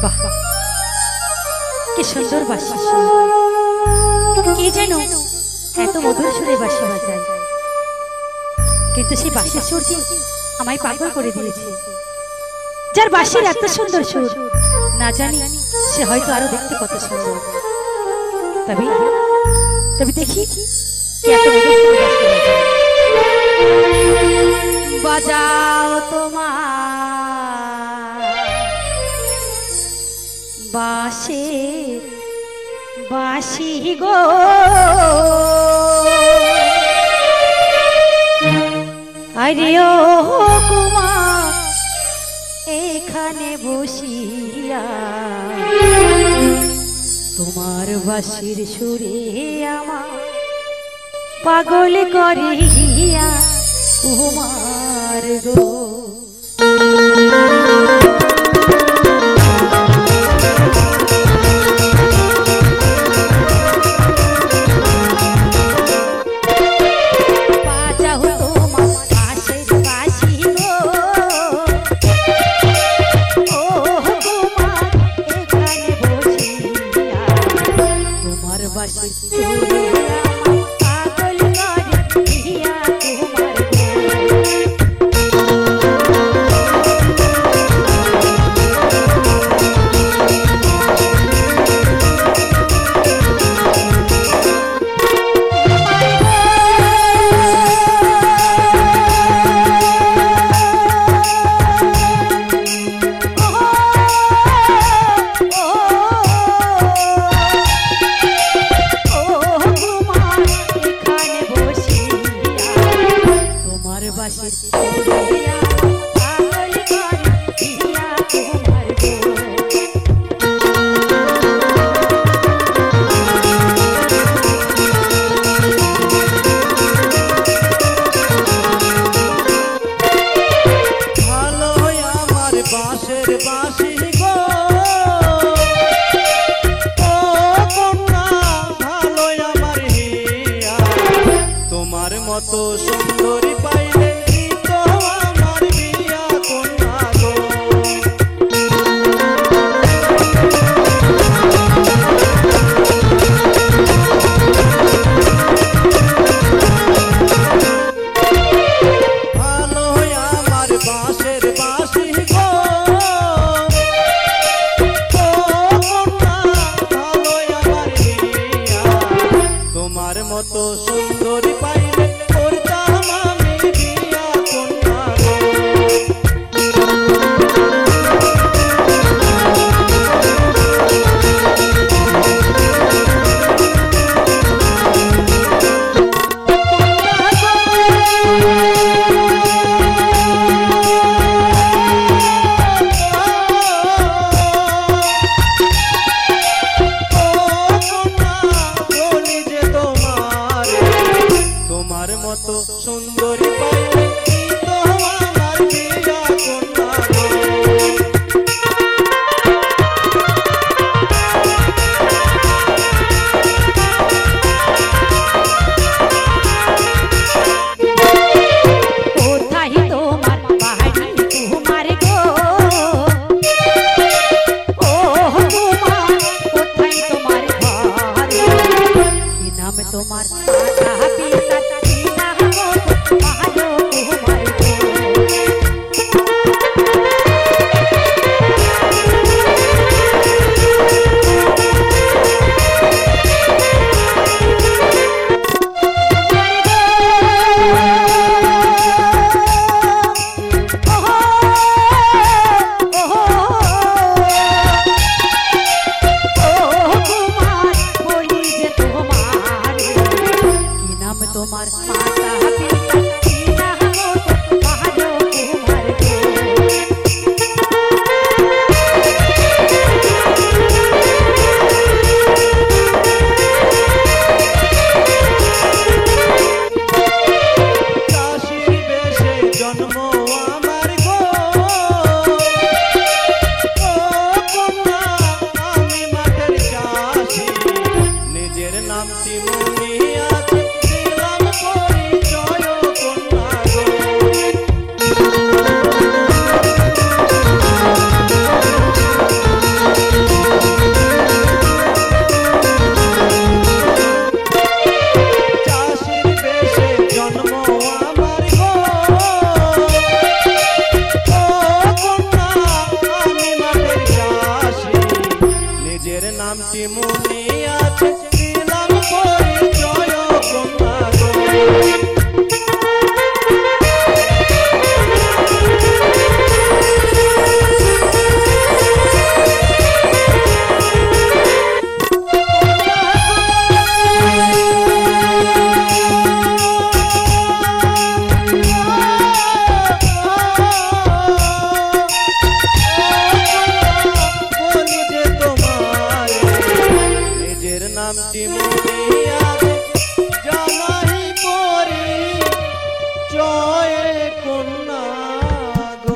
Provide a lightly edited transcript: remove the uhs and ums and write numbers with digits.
বাহ, কি সুন্দর বাঁশি! কে যেন এত মধুর সুরে বাঁশি বাজায়, কিন্তু সেই বাঁশির সুরটি আমায় পাগল করে দিয়েছে। যার বাঁশির এত সুন্দর সুর, না জানি সে হয়তো আরো দেখতে কত সুন্দর। তবে তবে দেখি কে এত মধুর সুরে বাঁশি বাজায়। বাজাও তোমার বাঁশি বাঁশি গো, আরে ও কুমার এখানে বসিয়া তোমার বাঁশির সুরে আমার পাগল করিয়া কুমার গো। মতো সুন্দরী পাইলে তো আমার বিয়া কন্যা গো। ভালো আমার বাঁশের বাঁশি গো, ভালো আমার বিয়া তোমার মতো সুন্দরী পাইলে করতাম মনে আছে দিলাম পরিচয় কন্যা গো। নামটি মনে আছে জানাই পরিচয় কন্যা গো।